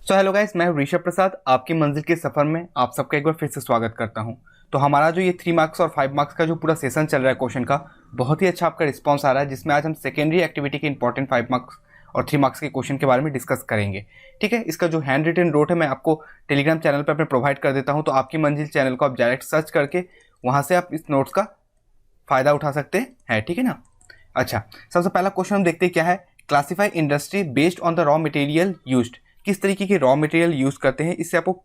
Hello guys, मैं ऋषभ प्रसाद आपकी मंजिल के सफ़र में आप सबका एक बार फिर से स्वागत करता हूं। तो हमारा जो ये 3 मार्क्स और 5 मार्क्स का जो पूरा सेशन चल रहा है क्वेश्चन का, बहुत ही अच्छा आपका रिस्पांस आ रहा है, जिसमें आज हम सेकेंडरी एक्टिविटी के इंपॉर्टेंट 5 मार्क्स और 3 मार्क्स के क्वेश्चन के बारे में डिस्कस करेंगे। ठीक है, इसका जो हैंड रिटन नोट है मैं आपको टेलीग्राम चैनल पर अपने प्रोवाइड कर देता हूँ। तो आपकी मंजिल चैनल को आप डायरेक्ट सर्च करके वहाँ से आप इस नोट्स का फ़ायदा उठा सकते हैं। ठीक है ना। अच्छा, सबसे पहला क्वेश्चन हम देखते हैं क्या है। Classify industry based on the raw material used. किस तरीके के रॉ मटेरियल यूज़ करते हैं, इससे आपको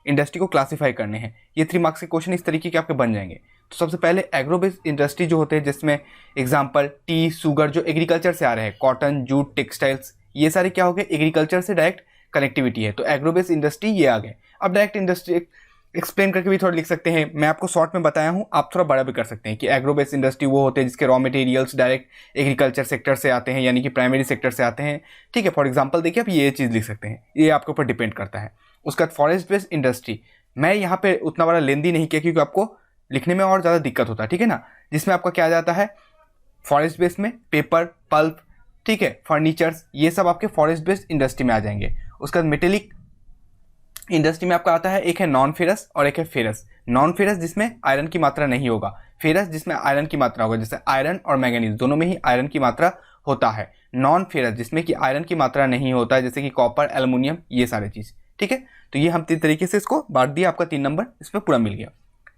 इंडस्ट्री को क्लासीफाई करने हैं। ये 3 मार्क्स के क्वेश्चन इस तरीके के आपके बन जाएंगे। तो सबसे पहले एग्रो बेस्ड इंडस्ट्री जो होते हैं, जिसमें एग्जांपल टी, शुगर जो एग्रीकल्चर से आ रहे हैं, कॉटन, जूट, टेक्सटाइल्स, ये सारे क्या हो गए, एग्रीकल्चर से डायरेक्ट कनेक्टिविटी है। तो एग्रो बेस्ड इंडस्ट्री ये आ गए। अब डायरेक्ट इंडस्ट्री एक्सप्लेन करके भी थोड़ा लिख सकते हैं। मैं आपको शॉर्ट में बताया हूँ, आप थोड़ा बड़ा भी कर सकते हैं कि एग्रो बेस्ड इंडस्ट्री वो होते हैं जिसके raw materials direct agriculture sector से आते हैं, यानी कि प्राइमरी सेक्टर से आते हैं। ठीक है, फॉर एग्जांपल देखिए आप ये चीज़ लिख सकते हैं, ये आपके ऊपर डिपेंड करता है। उसका बाद फॉरेस्ट बेस्ड इंडस्ट्री, मैं यहाँ पे उतना बड़ा लेंदी नहीं किया क्योंकि आपको लिखने में और ज़्यादा दिक्कत होता है। ठीक है ना, जिसमें आपका क्या जाता है, फॉरेस्ट बेस्ड में पेपर, पल्प, ठीक है, फर्नीचर्स, ये सब आपके फॉरेस्ट बेस्ड इंडस्ट्री में आ जाएंगे। उसका बाद मेटेलिक इंडस्ट्री में आपका आता है, एक है नॉन फेरस और एक है फेरस। नॉन फेरस जिसमें आयरन की मात्रा नहीं होगा, फेरस जिसमें आयरन की मात्रा होगा। जैसे आयरन और मैंगनीज दोनों में ही आयरन की मात्रा होता है। नॉन फेरस जिसमें कि आयरन की मात्रा नहीं होता है, जैसे कि कॉपर, एल्युमिनियम, ये सारी चीज़। ठीक है, तो ये हम 3 तरीके से इसको बांट दिया, आपका 3 नंबर इसमें पूरा मिल गया।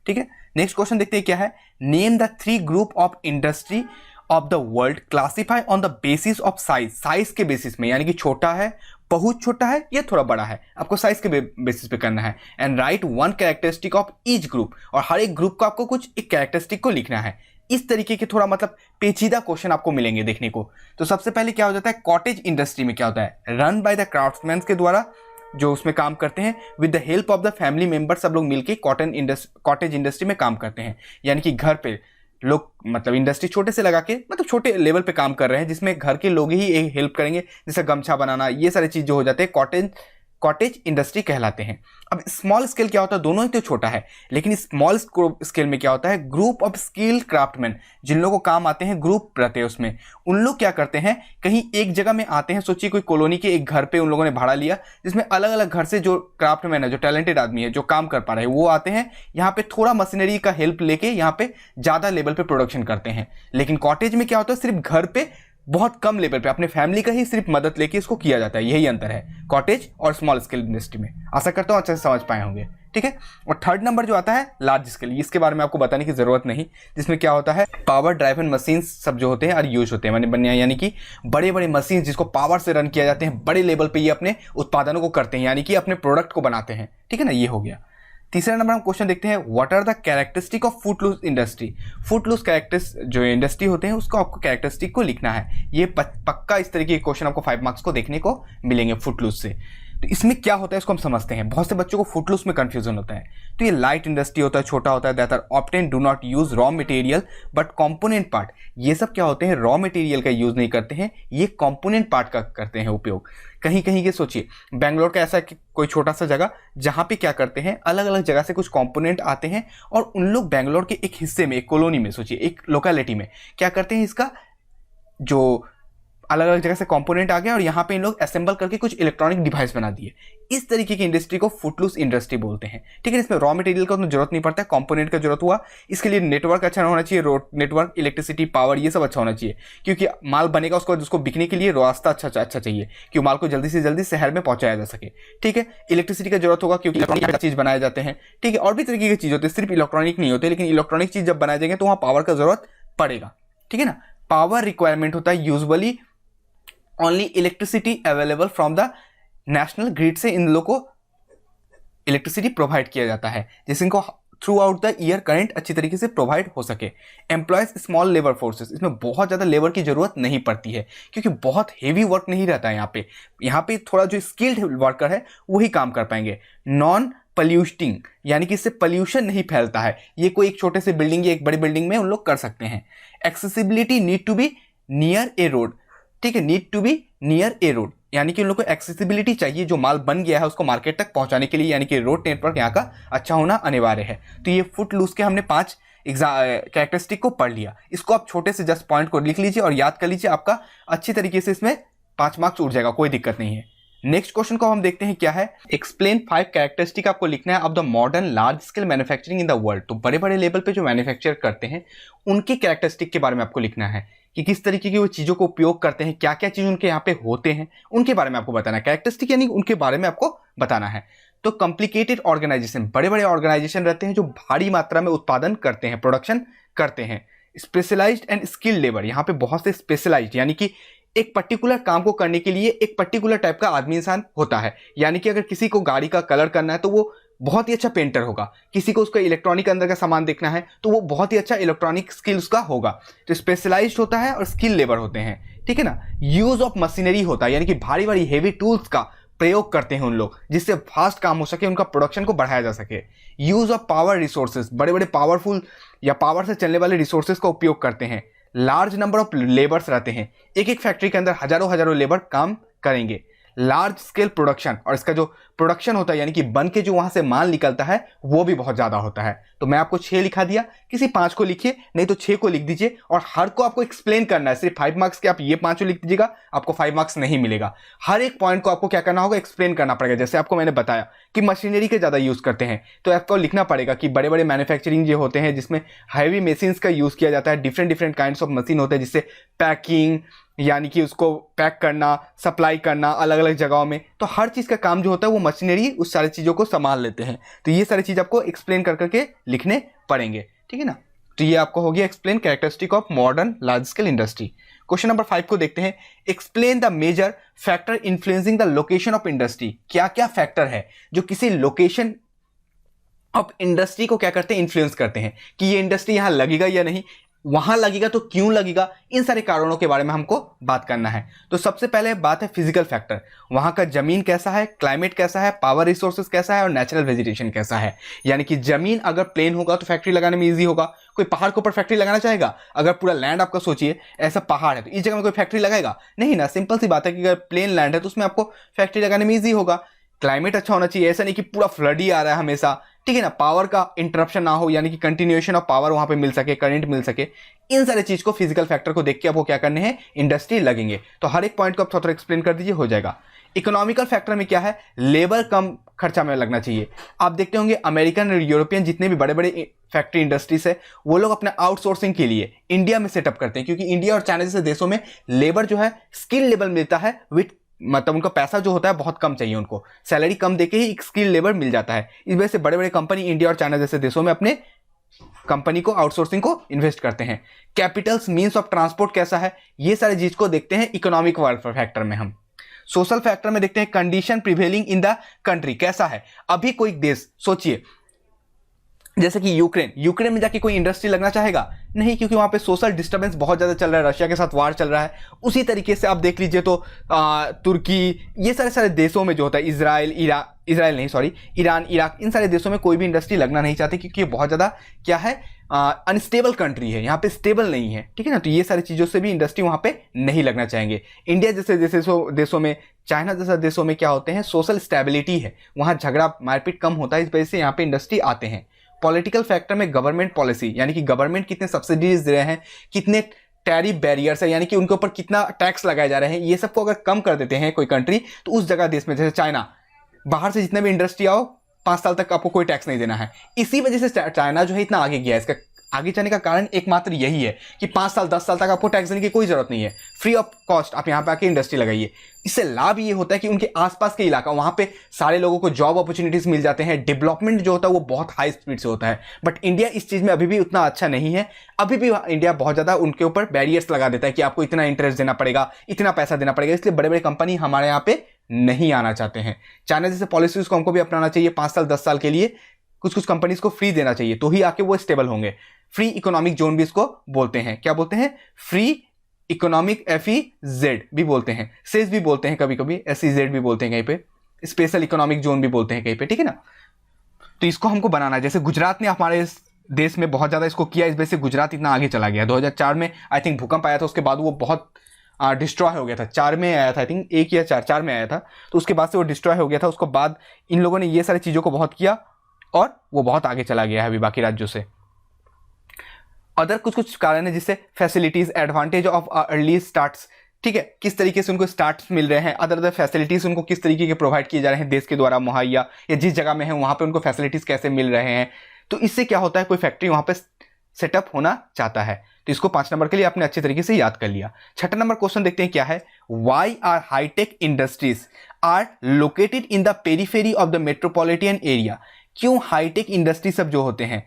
ठीक है, नेक्स्ट क्वेश्चन देखते हैं क्या है। Name the 3 group of industry of the world classify on the basis of size. Size के बेसिस में, यानी कि छोटा है, बहुत छोटा है या थोड़ा बड़ा है, आपको साइज के बेसिस पे करना है। And right 1 characteristic of each group, और हर एक ग्रुप को आपको कुछ एक कैरेक्टरिस्टिक को लिखना है। इस तरीके के थोड़ा मतलब पेचीदा क्वेश्चन आपको मिलेंगे देखने को। तो सबसे पहले क्या हो जाता है, कॉटेज इंडस्ट्री में क्या होता है, रन बाय द क्राफ्ट्समैन के द्वारा, जो उसमें काम करते हैं with the help of the family member, सब लोग मिलकर कॉटेज इंडस्ट्री में काम करते हैं। यानी कि घर पे लोग, मतलब इंडस्ट्री छोटे से लगा के, मतलब छोटे लेवल पे काम कर रहे हैं, जिसमें घर के लोग ही हेल्प करेंगे, जैसे गमछा बनाना, ये सारी चीज़ जो हो जाते हैं कॉटेज इंडस्ट्री कहलाते हैं। अब स्मॉल स्केल क्या होता है, दोनों ही तो छोटा है, लेकिन स्मॉल स्केल में क्या होता है, ग्रुप ऑफ स्किल्ड क्राफ्टमैन, जिन लोगों को काम आते हैं, ग्रुप रहते हैं उसमें। उन लोग क्या करते हैं, कहीं एक जगह में आते हैं। सोचिए कोई कॉलोनी के एक घर पे उन लोगों ने भाड़ा लिया, जिसमें अलग अलग घर से जो क्राफ्टमैन है, जो टैलेंटेड आदमी है, जो काम कर पा रहे हैं, वो आते हैं यहाँ पे, थोड़ा मशीनरी का हेल्प लेके यहाँ पे ज़्यादा लेवल पे प्रोडक्शन करते हैं। लेकिन कॉटेज में क्या होता है, सिर्फ घर पे बहुत कम लेवल पे अपने फैमिली का ही सिर्फ मदद लेके इसको किया जाता है। यही अंतर है कॉटेज और स्मॉल स्केल इंडस्ट्री में। आशा करता हूँ अच्छे से समझ पाए होंगे। ठीक है, और थर्ड नंबर जो आता है लार्ज स्केल, इसके बारे में आपको बताने की जरूरत नहीं, जिसमें क्या होता है, पावर ड्राइवन मशीन सब जो होते हैं और यूज होते हैं, यानी कि बड़े बड़े मशीन जिसको पावर से रन किया जाते हैं, बड़े लेवल पे ये अपने उत्पादनों को करते हैं, यानी कि अपने प्रोडक्ट को बनाते हैं। ठीक है ना, ये हो गया। तीसरा नंबर हम क्वेश्चन देखते हैं, what are the characteristic of footloose industry. Footloose characters जो इंडस्ट्री होते हैं, उसको आपको कैरेक्टरिस्टिक को लिखना है। ये पक्का इस तरीके के क्वेश्चन आपको 5 मार्क्स को देखने को मिलेंगे फुटलूज से। तो इसमें क्या होता है, इसको हम समझते हैं। बहुत से बच्चों को फुटलूज में कंफ्यूजन होता है। तो ये लाइट इंडस्ट्री होता है, छोटा होता है, that are obtain do not use raw material but component part. ये सब क्या होते हैं, रॉ मटेरियल का यूज नहीं करते हैं, ये कंपोनेंट पार्ट का करते हैं उपयोग। कहीं कहीं के सोचिए, बेंगलोर का ऐसा कोई छोटा सा जगह जहाँ पे क्या करते हैं, अलग अलग जगह से कुछ कंपोनेंट आते हैं, और उन लोग बेंगलोर के एक हिस्से में, एक कॉलोनी में, सोचिए एक लोकेलिटी में क्या करते हैं, इसका जो अलग अलग जगह से कंपोनेंट आ गया और यहाँ पे इन लोग असेंबल करके कुछ इलेक्ट्रॉनिक डिवाइस बना दिए। इस तरीके की इंडस्ट्री को फुटलूस इंडस्ट्री बोलते हैं। ठीक है, इसमें रॉ मटेरियल का उतना जरूरत नहीं पड़ता है, कंपोनेंट का जरूरत हुआ। इसके लिए नेटवर्क अच्छा होना चाहिए, रोड नेटवर्क, इलेक्ट्रिसिटी, पावर, ये सब अच्छा होना चाहिए, क्योंकि माल बनेगा उसको बिकने के लिए रास्ता अच्छा चाहिए, क्योंकि माल को जल्दी से जल्दी शहर में पहुंचाया जा सके। ठीक है, इलेक्ट्रिसिटी का जरूरत होगा, क्योंकि इलेक्ट्रॉनिक चीज बनाए जाते हैं। ठीक है, और भी तरीके की चीज होती है, सिर्फ इलेक्ट्रॉनिक नहीं होते, लेकिन इलेक्ट्रॉनिक चीज जब बनाए जाएंगे तो वहाँ पावर का जरूरत पड़ेगा। ठीक है ना, पावर रिक्वायरमेंट होता है usually only electricity available from the national grid से इन लोगों को इलेक्ट्रिसिटी प्रोवाइड किया जाता है, जिससे इनको through out the year current अच्छी तरीके से प्रोवाइड हो सके। एम्प्लॉयज स्मॉल लेबर फोर्सेस, इसमें बहुत ज़्यादा लेबर की जरूरत नहीं पड़ती है, क्योंकि बहुत हेवी वर्क नहीं रहता है यहाँ पे थोड़ा जो स्किल्ड वर्कर है वही काम कर पाएंगे। नॉन पॉल्यूटिंग, यानी कि इससे पॉल्यूशन नहीं फैलता है, ये कोई एक छोटे से बिल्डिंग या एक बड़ी बिल्डिंग में उन लोग कर सकते हैं। Accessibility need to be near a road. ठीक है, need to be near a road, यानी कि उन लोग को एक्सेसिबिलिटी चाहिए, जो माल बन गया है उसको मार्केट तक पहुंचाने के लिए, यानी कि रोड नेटवर्क यहाँ का अच्छा होना अनिवार्य है। तो ये फुट लूज के हमने 5 कैरेक्टरिस्टिक को पढ़ लिया। इसको आप छोटे से जस्ट पॉइंट को लिख लीजिए और याद कर लीजिए, आपका अच्छी तरीके से इसमें 5 मार्क्स उठ जाएगा, कोई दिक्कत नहीं है। नेक्स्ट क्वेश्चन को हम देखते हैं क्या है। एक्सप्लेन 5 कैरेक्टरिस्टिक आपको लिखना है of the modern large scale manufacturing in the world. तो बड़े बड़े लेवल पे जो मैन्युफैक्चर करते हैं उनकी कैरेक्टरिस्टिक के बारे में आपको लिखना है कि किस तरीके की वो चीज़ों को उपयोग करते हैं, क्या क्या चीज़ उनके यहाँ पे होते हैं, उनके बारे में आपको बताना है। कैरेक्टरिस्टिक यानी उनके बारे में आपको बताना है। तो कॉम्प्लिकेटेड ऑर्गेनाइजेशन, बड़े बड़े ऑर्गेनाइजेशन रहते हैं जो भारी मात्रा में उत्पादन करते हैं, प्रोडक्शन करते हैं। स्पेशलाइज्ड एंड स्किल्ड लेबर, यहाँ पे बहुत से स्पेशलाइज्ड यानी कि एक पर्टिकुलर काम को करने के लिए एक पर्टिकुलर टाइप का आदमी इंसान होता है। यानी कि अगर किसी को गाड़ी का कलर करना है तो वो बहुत ही अच्छा पेंटर होगा, किसी को उसका इलेक्ट्रॉनिक अंदर का सामान देखना है तो वो बहुत ही अच्छा इलेक्ट्रॉनिक स्किल उसका होगा। तो स्पेशलाइज्ड होता है और स्किल लेबर होते हैं, ठीक है ना। यूज ऑफ मशीनरी होता है, यानी कि भारी भारी हेवी टूल्स का प्रयोग करते हैं उन लोग, जिससे फास्ट काम हो सके, उनका प्रोडक्शन को बढ़ाया जा सके। यूज ऑफ पावर रिसोर्सेज, बड़े बड़े पावरफुल या पावर से चलने वाले रिसोर्सेज का उपयोग करते हैं। लार्ज नंबर ऑफ लेबर्स रहते हैं, एक एक फैक्ट्री के अंदर हजारों हजारों लेबर काम करेंगे। लार्ज स्केल प्रोडक्शन, और इसका जो प्रोडक्शन होता है यानी कि बन के जो वहां से माल निकलता है वो भी बहुत ज्यादा होता है। तो मैं आपको 6 लिखा दिया, किसी 5 को लिखिए, नहीं तो 6 को लिख दीजिए, और हर को आपको एक्सप्लेन करना है। सिर्फ 5 मार्क्स के आप ये 5 लिख दीजिएगा, आपको 5 मार्क्स नहीं मिलेगा। हर एक पॉइंट को आपको क्या करना होगा, एक्सप्लेन करना पड़ेगा। जैसे आपको मैंने बताया कि मशीनरी के ज्यादा यूज करते हैं, तो आपको लिखना पड़ेगा कि बड़े बड़े मैन्युफैक्चरिंग जो होते हैं जिसमें हैवी मशीन्स का यूज किया जाता है, different different kinds of machine होते हैं, जिससे पैकिंग यानी कि उसको पैक करना, सप्लाई करना अलग अलग जगहों में, तो हर चीज़ का काम जो होता है वो मशीनरी उस सारी चीज़ों को संभाल लेते हैं। तो ये सारी चीज़ आपको एक्सप्लेन कर करके लिखने पड़ेंगे, ठीक है ना। तो ये आपको हो गया explain characteristic of modern large scale industry. Question number 5 को देखते हैं। Explain the major factor influencing the location of industry. क्या क्या फैक्टर है जो किसी लोकेशन ऑफ इंडस्ट्री को क्या करते हैं, इन्फ्लुएंस करते हैं, कि ये इंडस्ट्री यहां लगेगा या नहीं, वहां लगेगा तो क्यों लगेगा, इन सारे कारणों के बारे में हमको बात करना है। तो सबसे पहले बात है फिजिकल फैक्टर, वहां का जमीन कैसा है, क्लाइमेट कैसा है, पावर रिसोर्सेज कैसा है और नेचुरल वेजिटेशन कैसा है। यानी कि जमीन अगर प्लेन होगा तो फैक्ट्री लगाने में ईजी होगा। कोई पहाड़ के ऊपर फैक्ट्री लगाना चाहेगा, अगर पूरा लैंड आपका सोचिए ऐसा पहाड़ है तो इस जगह में कोई फैक्ट्री लगाएगा नहीं ना। सिंपल सी बात है कि अगर प्लेन लैंड है तो उसमें आपको फैक्ट्री लगाने में ईजी होगा। क्लाइमेट अच्छा होना चाहिए, ऐसा नहीं कि पूरा फ्लड ही आ रहा है हमेशा, ठीक है ना। पावर का इंटरप्शन ना हो, यानी कि कंटिन्यूएशन ऑफ पावर वहां पे मिल सके, करंट मिल सके। इन सारे चीज को, फिजिकल फैक्टर को देख के आपको क्या करने हैं, इंडस्ट्री लगेंगे। तो हर एक पॉइंट को आप थोड़ा एक्सप्लेन कर दीजिए, हो जाएगा। इकोनॉमिकल फैक्टर में क्या है, लेबर कम खर्चा में लगना चाहिए। आप देखते होंगे अमेरिकन और यूरोपियन जितने भी बड़े बड़े फैक्ट्री इंडस्ट्रीज है वो लोग अपने आउटसोर्सिंग के लिए इंडिया में सेटअप करते हैं, क्योंकि इंडिया और चाइना जैसे देशों में लेबर जो है स्किल लेवल मिलता है, विथ मतलब उनका पैसा जो होता है बहुत कम चाहिए, उनको सैलरी कम देके ही एक स्किल लेबर मिल जाता है। इस वजह से बड़े बड़े कंपनी इंडिया और चाइना जैसे देशों में अपने कंपनी को आउटसोर्सिंग को इन्वेस्ट करते हैं। कैपिटल्स मींस ऑफ ट्रांसपोर्ट कैसा है, ये सारी चीज को देखते हैं इकोनॉमिक फैक्टर में हम। सोशल फैक्टर में देखते हैं condition prevailing in the country कैसा है। अभी कोई देश सोचिए जैसे कि यूक्रेन में जाके कोई इंडस्ट्री लगना चाहेगा नहीं, क्योंकि वहां पे सोशल डिस्टर्बेंस बहुत ज्यादा चल रहा है, रशिया के साथ वार चल रहा है। उसी तरीके से आप देख लीजिए तो तुर्की, ये सारे सारे देशों में जो होता है, ईरान, इराक, इन सारे देशों में कोई भी इंडस्ट्री लगना नहीं चाहती, क्योंकि ये बहुत ज्यादा क्या है, अनस्टेबल कंट्री है, यहाँ पे स्टेबल नहीं है, ठीक है ना। तो ये सारी चीजों से भी इंडस्ट्री वहां पे नहीं लगना चाहेंगे। इंडिया जैसे देशों में, चाइना जैसे देशों में क्या होते हैं, सोशल स्टेबिलिटी है, वहां झगड़ा मारपीट कम होता है, इस वजह से यहाँ पे इंडस्ट्री आते हैं। पॉलिटिकल फैक्टर में गवर्नमेंट पॉलिसी, यानी कि गवर्नमेंट कितने सब्सिडीज दे रहे हैं, कितने टैरिफ बैरियर्स है, यानी कि उनके ऊपर कितना टैक्स लगाए जा रहे हैं, ये सबको अगर कम कर देते हैं कोई कंट्री, तो उस जगह देश में, जैसे चाइना, बाहर से जितने भी इंडस्ट्री आओ 5 साल तक आपको कोई टैक्स नहीं देना है। इसी वजह से चाइना जो है इतना आगे गया है। इसका आगे जाने का कारण एकमात्र यही है कि 5 साल 10 साल तक आपको टैक्स देने की कोई जरूरत नहीं है, फ्री ऑफ कॉस्ट आप यहाँ पे आके इंडस्ट्री लगाइए। इससे लाभ ये होता है कि उनके आसपास के इलाका, वहां पे सारे लोगों को जॉब अपॉर्चुनिटीज मिल जाते हैं, डेवलपमेंट जो होता है वो बहुत हाई स्पीड से होता है। बट इंडिया इस चीज में अभी भी उतना अच्छा नहीं है, अभी भी इंडिया बहुत ज्यादा उनके ऊपर बैरियर्स लगा देता है कि आपको इतना इंटरेस्ट देना पड़ेगा, इतना पैसा देना पड़ेगा, इसलिए बड़े बड़े कंपनी हमारे यहाँ पे नहीं आना चाहते हैं। चाइना जैसे पॉलिसीज को हमको भी अपनाना चाहिए, 5 साल 10 साल के लिए कुछ कुछ कंपनीज को फ्री देना चाहिए, तो ही आके वो स्टेबल होंगे। फ्री इकोनॉमिक जोन भी इसको बोलते हैं, क्या बोलते हैं, फ्री इकोनॉमिक, FEZ भी बोलते हैं, सेज भी बोलते हैं, कभी कभी SEZ भी बोलते हैं कहीं पे, स्पेशल इकोनॉमिक जोन भी बोलते हैं कहीं पे, ठीक है ना। तो इसको हमको बनाना है। जैसे गुजरात ने हमारे देश में बहुत ज्यादा इसको किया, इस वजह से गुजरात इतना आगे चला गया। 2004 में आई थिंक भूकंप आया था, उसके बाद वो बहुत डिस्ट्रॉय हो गया था। 4 में आया था आई थिंक, 1 या 4 में आया था, तो उसके बाद से वो डिस्ट्रॉय हो गया था। उसके बाद इन लोगों ने ये सारी चीजों को बहुत किया और वो बहुत आगे चला गया है अभी बाकी राज्यों से। अदर कुछ कुछ कारण है जिससे facilities, advantage of early starts ठीक है, किस तरीके से उनको स्टार्ट्स मिल रहे हैं, अदर अदर फैसिलिटीज उनको किस तरीके के प्रोवाइड किए जा रहे हैं देश के द्वारा मुहैया, या जिस जगह में है वहां पे उनको फैसिलिटीज कैसे मिल रहे हैं। तो इससे क्या होता है, कोई फैक्ट्री वहां पे सेटअप होना चाहता है। तो इसको 5 नंबर के लिए आपने अच्छे तरीके से याद कर लिया। 6ठा नंबर क्वेश्चन देखते हैं क्या है, why are high tech industries are located in the periphery of the metropolitan area. क्यों हाईटेक इंडस्ट्री सब जो होते हैं,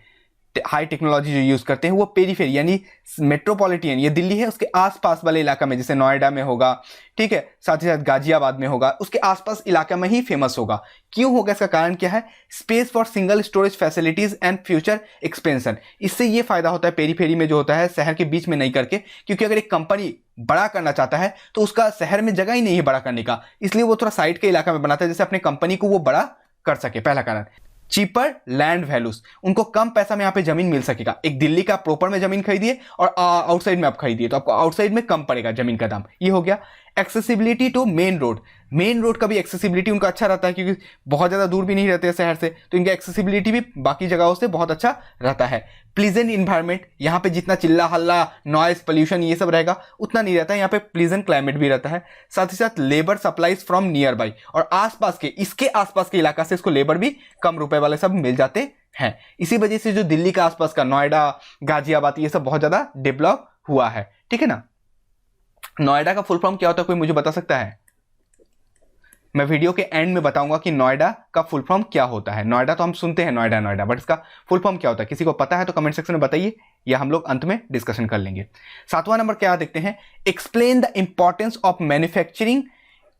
हाई टेक्नोलॉजी जो यूज करते हैं, वो पेरीफेरी यानी मेट्रोपॉलिटन, ये दिल्ली है उसके आसपास वाले इलाका में, जैसे नोएडा में होगा, ठीक है, साथ ही साथ गाजियाबाद में होगा, उसके आसपास इलाका में ही फेमस होगा। क्यों होगा, इसका कारण क्या है, space for single storage facilities and future expansion. इससे ये फायदा होता है पेरीफेरी में जो होता है, शहर के बीच में नहीं करके, क्योंकि अगर एक कंपनी बड़ा करना चाहता है तो उसका शहर में जगह ही नहीं है बड़ा करने का, इसलिए वो थोड़ा साइड के इलाका में बनाता है, जैसे अपने कंपनी को वो बड़ा कर सके। पहला कारण। चीपर लैंड वैल्यूज, उनको कम पैसा में यहाँ पे जमीन मिल सकेगा। एक दिल्ली का प्रॉपर में जमीन खरीदिए और आउटसाइड में आप खरीदिए तो आपको आउटसाइड में कम पड़ेगा जमीन का दाम, ये हो गया। Accessibility to main road, main road का भी एक्सेसिबिलिटी उनका अच्छा रहता है, क्योंकि बहुत ज़्यादा दूर भी नहीं रहते हैं शहर से, तो इनका एक्सेसिबिलिटी भी बाकी जगहों से बहुत अच्छा रहता है। प्लीजेंट इन्वायरमेंट, यहाँ पे जितना चिल्ला हल्ला नॉइस पोल्यूशन ये सब रहेगा उतना नहीं रहता है, यहाँ पे प्लीजेंट क्लाइमेट भी रहता है। साथ ही साथ labour supplies from near by, और आसपास के, इसके आसपास के इलाका से इसको लेबर भी कम रुपए वाले सब मिल जाते हैं। इसी वजह से जो दिल्ली का आसपास का नोएडा, गाजियाबाद, ये सब बहुत ज़्यादा डेवलप हुआ है, ठीक है ना। नोएडा का फुल फॉर्म क्या होता है, कोई मुझे बता सकता है? मैं वीडियो के एंड में बताऊंगा कि नोएडा का फुल फॉर्म क्या होता है। नोएडा तो हम सुनते हैं नोएडा नोएडा, बट इसका फुल फॉर्म क्या होता है, किसी को पता है तो कमेंट सेक्शन में बताइए, या हम लोग अंत में डिस्कशन कर लेंगे। 7वां नंबर क्या देखते हैं, explain the importance of manufacturing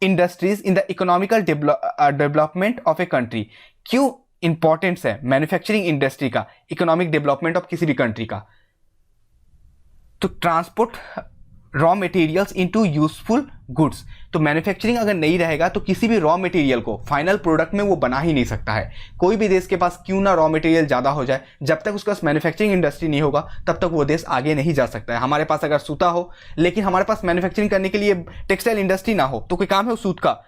industries in the economical development of a country. क्यों इंपॉर्टेंस है मैन्युफैक्चरिंग इंडस्ट्री का इकोनॉमिक डेवलपमेंट ऑफ किसी भी कंट्री का? तो transport raw materials into useful goods, तो मैन्युफैक्चरिंग अगर नहीं रहेगा तो किसी भी रॉ मटेरियल को फाइनल प्रोडक्ट में वो बना ही नहीं सकता है। कोई भी देश के पास क्यों ना रॉ मटेरियल ज़्यादा हो जाए, जब तक उसके पास मैन्युफैक्चरिंग इंडस्ट्री नहीं होगा तब तक वो देश आगे नहीं जा सकता है। हमारे पास अगर सूता हो लेकिन हमारे पास मैन्युफैक्चरिंग करने के लिए टेक्सटाइल इंडस्ट्री ना हो तो कोई काम है उस सूत का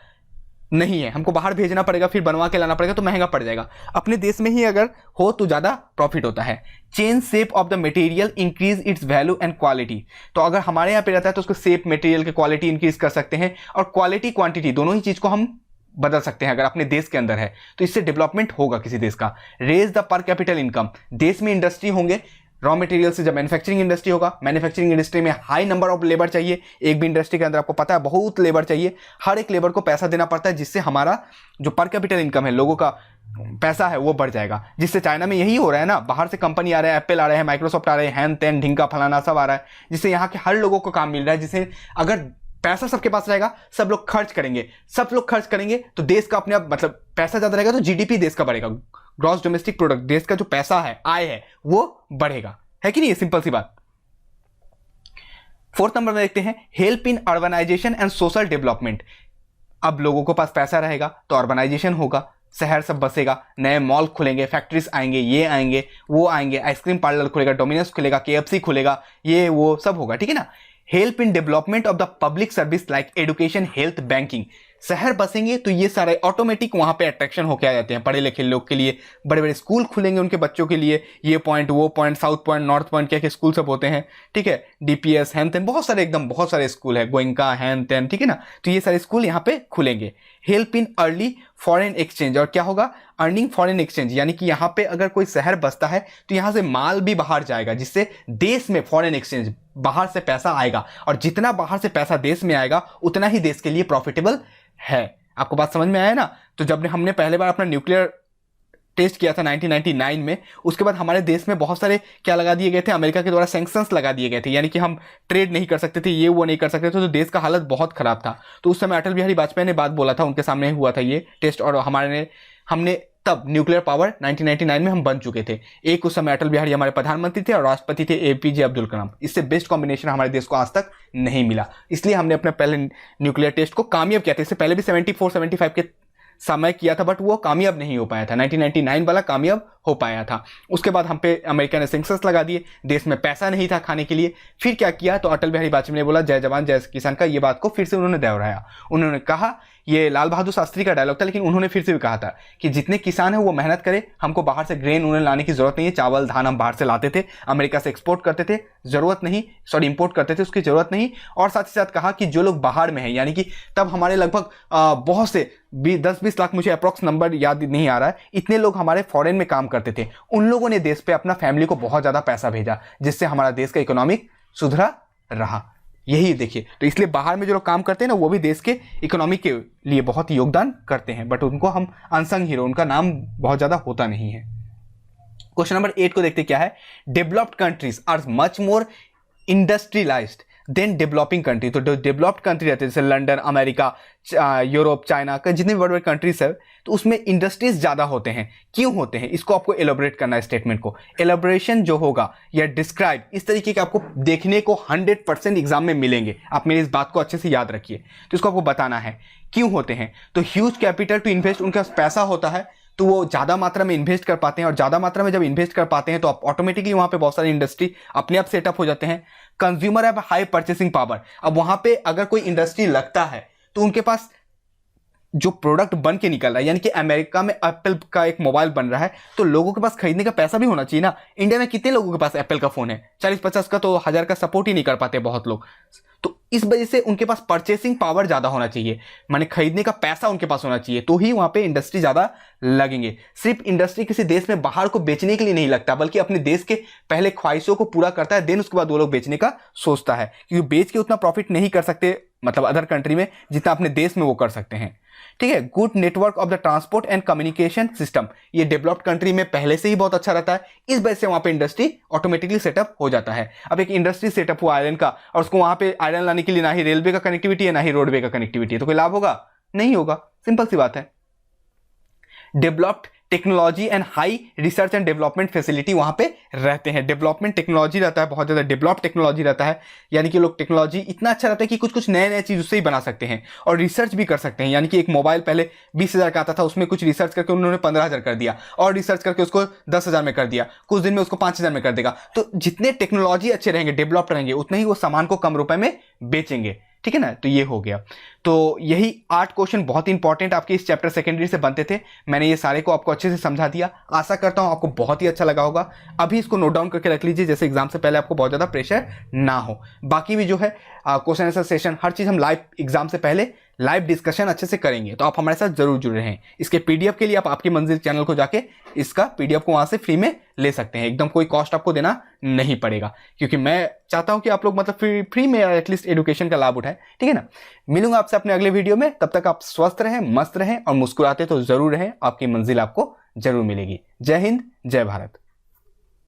नहीं है, हमको बाहर भेजना पड़ेगा, फिर बनवा के लाना पड़ेगा तो महंगा पड़ जाएगा। अपने देश में ही अगर हो तो ज़्यादा प्रॉफिट होता है। Change shape of the material increase its value and quality, तो अगर हमारे यहाँ पे रहता है तो उसको शेप मटेरियल की क्वालिटी इंक्रीज कर सकते हैं, और क्वालिटी क्वांटिटी दोनों ही चीज़ को हम बदल सकते हैं अगर अपने देश के अंदर है तो इससे डेवलपमेंट होगा किसी देश का। Raise the per capital income, देश में इंडस्ट्री होंगे रॉ मटेरियल से, जब मैन्युफैक्चरिंग इंडस्ट्री होगा, मैन्युफैक्चरिंग इंडस्ट्री में हाई नंबर ऑफ लेबर चाहिए, एक भी इंडस्ट्री के अंदर आपको पता है बहुत लेबर चाहिए, हर एक लेबर को पैसा देना पड़ता है, जिससे हमारा जो पर कैपिटल इनकम है, लोगों का पैसा है वो बढ़ जाएगा। जिससे चाइना में यही हो रहा है ना, बाहर से कंपनी आ रहे हैं, एप्पल आ रहे हैं, माइक्रोसॉफ्ट आ रहे हैं, हैन तेन ढिंका फलाना सब आ रहा है, जिससे यहाँ के हर लोगों को काम मिल रहा है। जिससे अगर पैसा सबके पास रहेगा, सब लोग खर्च करेंगे, सब लोग खर्च करेंगे तो देश का अपने आप मतलब पैसा ज्यादा रहेगा तो जीडीपी देश का बढ़ेगा, ग्रॉस डोमेस्टिक प्रोडक्ट, देश का जो पैसा है, आय है, वो बढ़ेगा, है कि नहीं? सिंपल सी बात। 4th नंबर में देखते हैं help in urbanisation and social development. अब लोगों के पास पैसा रहेगा तो अर्बनाइजेशन होगा, शहर सब बसेगा, नए मॉल खुलेंगे, फैक्ट्रीज आएंगे, ये आएंगे, वो आएंगे, आइसक्रीम पार्लर खुलेगा, डोमिनोज खुलेगा, केएफसी खुलेगा, ये वो सब होगा, ठीक है ना। Help in development of the public service like education, health, banking. शहर बसेंगे तो ये सारे ऑटोमेटिक वहां पे अट्रैक्शन होके आ जाते हैं पढ़े लिखे लोग के लिए, बड़े बड़े स्कूल खुलेंगे उनके बच्चों के लिए, ये पॉइंट, वो point, south point, north point, क्या क्या स्कूल सब होते हैं, ठीक है, डीपीएस, हैन तेन, बहुत सारे, एकदम बहुत सारे स्कूल है, गोइंका, हैन तेन, ठीक है ना। तो ये सारे स्कूल यहाँ पे खुलेंगे। Help in early foreign exchange, और क्या होगा, अर्निंग फॉरेन एक्सचेंज, यानी कि यहाँ पे अगर कोई शहर बसता है तो यहाँ से माल भी बाहर जाएगा, जिससे देश में फॉरेन एक्सचेंज, बाहर से पैसा आएगा, और जितना बाहर से पैसा देश में आएगा उतना ही देश के लिए प्रॉफिटेबल है। आपको बात समझ में आया ना? तो जब हमने पहले बार अपना न्यूक्लियर टेस्ट किया था 1999 में, उसके बाद हमारे देश में बहुत सारे क्या लगा दिए गए थे, अमेरिका के द्वारा सैंक्शंस लगा दिए गए थे, यानी कि हम ट्रेड नहीं कर सकते थे, ये वो नहीं कर सकते थे, तो देश का हालत बहुत खराब था। तो उस समय अटल बिहारी वाजपेयी ने बात बोला था, उनके सामने हुआ था ये टेस्ट, और हमने तब न्यूक्लियर पावर 1999 में हम बन चुके थे। एक उस समय अटल बिहारी हमारे प्रधानमंत्री थे और राष्ट्रपति थे एपीजे अब्दुल कलाम। इससे बेस्ट कॉम्बिनेशन हमारे देश को आज तक नहीं मिला, इसलिए हमने अपने पहले न्यूक्लियर टेस्ट को कामयाब किया था। इससे पहले भी 74-75 के समय किया था, बट वो कामयाब नहीं हो पाया था। 1999 वाला कामयाब हो पाया था। उसके बाद हम पे अमेरिका ने सेंक्शंस लगा दिए, देश में पैसा नहीं था खाने के लिए। फिर क्या किया, तो अटल बिहारी वाजपेयी ने बोला जय जवान जय किसान का, ये बात को फिर से उन्होंने दोहराया। उन्होंने कहा, ये लाल बहादुर शास्त्री का डायलॉग था, लेकिन उन्होंने फिर से भी कहा था कि जितने किसान हैं वो मेहनत करें, हमको बाहर से ग्रेन उन्हें लाने की जरूरत नहीं है। चावल धान हम बाहर से लाते थे, अमेरिका से एक्सपोर्ट करते थे, जरूरत नहीं, सॉरी इंपोर्ट करते थे, उसकी जरूरत नहीं। और साथ ही साथ कहा कि जो लोग बाहर में हैं, यानी कि तब हमारे लगभग बहुत से 10-20 लाख, मुझे अप्रॉक्स नंबर याद नहीं आ रहा है, इतने लोग हमारे फॉरेन में काम करते थे। उन लोगों ने देश पे अपना फैमिली को बहुत ज्यादा पैसा भेजा, जिससे हमारा देश का इकोनॉमिक सुधरा रहा। यही देखिए, तो इसलिए बाहर में जो लोग काम करते हैं ना, वो भी देश के इकोनॉमी के लिए बहुत योगदान करते हैं, बट उनको हम अनसंग हीरो, उनका नाम बहुत ज्यादा होता नहीं है। क्वेश्चन नंबर 8 को देखते क्या है। Developed countries are much more industrialised than developing country. तो जो डेवलप्ड कंट्री रहते हैं जैसे लंदन, अमेरिका, यूरोप, चाइना का जितने भी बड़े बड़े कंट्रीज है, तो उसमें इंडस्ट्रीज ज्यादा होते हैं। क्यों होते हैं, इसको आपको एलोबरेट करना है। स्टेटमेंट को एलोबरेशन जो होगा या डिस्क्राइब, इस तरीके के आपको देखने को 100% एग्जाम में मिलेंगे। आप मेरी इस बात को अच्छे से याद रखिए। तो इसको आपको बताना है क्यों होते हैं। तो ह्यूज कैपिटल टू इन्वेस्ट, उनके पास पैसा होता है तो वो ज्यादा मात्रा में इन्वेस्ट कर पाते हैं, और ज्यादा मात्रा में जब इन्वेस्ट कर पाते हैं तो आप ऑटोमेटिकली वहां पे बहुत सारी इंडस्ट्री अपने आप सेटअप हो जाते हैं। कंज्यूमर है हाई परचेसिंग पावर। अब वहां पे अगर कोई इंडस्ट्री लगता है तो उनके पास जो प्रोडक्ट बन के निकल रहा है, यानी कि अमेरिका में एप्पल का एक मोबाइल बन रहा है, तो लोगों के पास खरीदने का पैसा भी होना चाहिए ना। इंडिया में कितने लोगों के पास एप्पल का फोन है, 40-50 का, तो 1000 का सपोर्ट ही नहीं कर पाते बहुत लोग। तो इस वजह से उनके पास परचेसिंग पावर ज्यादा होना चाहिए, माने खरीदने का पैसा उनके पास होना चाहिए, तो ही वहां पे इंडस्ट्री ज्यादा लगेंगे। सिर्फ इंडस्ट्री किसी देश में बाहर को बेचने के लिए नहीं लगता, बल्कि अपने देश के पहले ख्वाहिशों को पूरा करता है, देन उसके बाद वो लोग बेचने का सोचता है, क्योंकि बेच के उतना प्रॉफिट नहीं कर सकते, मतलब अदर कंट्री में, जितना अपने देश में वो कर सकते हैं। ठीक है। Good network of the transport and communication system, ये डेवलप्ड कंट्री में पहले से ही बहुत अच्छा रहता है, इस वजह से वहां पे इंडस्ट्री ऑटोमेटिकली सेटअप हो जाता है। अब एक इंडस्ट्री सेटअप हुआ आयरन का, और उसको वहां पे आयरन लाने के लिए ना ही रेलवे का कनेक्टिविटी है ना ही रोडवे का कनेक्टिविटी है, तो कोई लाभ होगा? नहीं होगा, सिंपल सी बात है। Developed technology and high research and development facility वहां पे रहते हैं। डेवलपमेंट टेक्नोलॉजी रहता है, बहुत ज्यादा डेवलप टेक्नोलॉजी रहता है, यानी कि लोग टेक्नोलॉजी इतना अच्छा रहता है कि कुछ कुछ नए नए चीज उससे ही बना सकते हैं, और रिसर्च भी कर सकते हैं। यानी कि एक मोबाइल पहले 20,000 का आता था, उसमें कुछ रिसर्च करके उन्होंने 15,000 कर दिया, और रिसर्च करके उसको 10,000 में कर दिया, कुछ दिन में उसको 5,000 में कर देगा। तो जितने टेक्नोलॉजी अच्छे रहेंगे, डेवलप्ड रहेंगे, उतने ही वो सामान को कम रुपए में बेचेंगे। ठीक है ना, तो ये हो गया। तो यही 8 क्वेश्चन बहुत इंपॉर्टेंट आपके इस चैप्टर सेकेंडरी से बनते थे। मैंने ये सारे को आपको अच्छे से समझा दिया, आशा करता हूं आपको बहुत ही अच्छा लगा होगा। अभी इसको नोट डाउन करके रख लीजिए, जैसे एग्जाम से पहले आपको बहुत ज्यादा प्रेशर ना हो। बाकी भी जो है क्वेश्चन आंसर सेशन, हर चीज हम लाइव एग्जाम से पहले लाइव डिस्कशन अच्छे से करेंगे, तो आप हमारे साथ जरूर जुड़े रहें। इसके पीडीएफ के लिए आप आपकी मंजिल चैनल को जाके इसका पीडीएफ को वहां से फ्री में ले सकते हैं, एकदम कोई कॉस्ट आपको देना नहीं पड़ेगा, क्योंकि मैं चाहता हूं कि आप लोग मतलब फ्री में एटलीस्ट एजुकेशन का लाभ उठाएं। ठीक है ना, मिलूंगा आपसे अपने अगले वीडियो में, तब तक आप स्वस्थ रहें, मस्त रहें और मुस्कुराते तो जरूर रहें, आपकी मंजिल आपको जरूर मिलेगी। जय हिंद, जय भारत।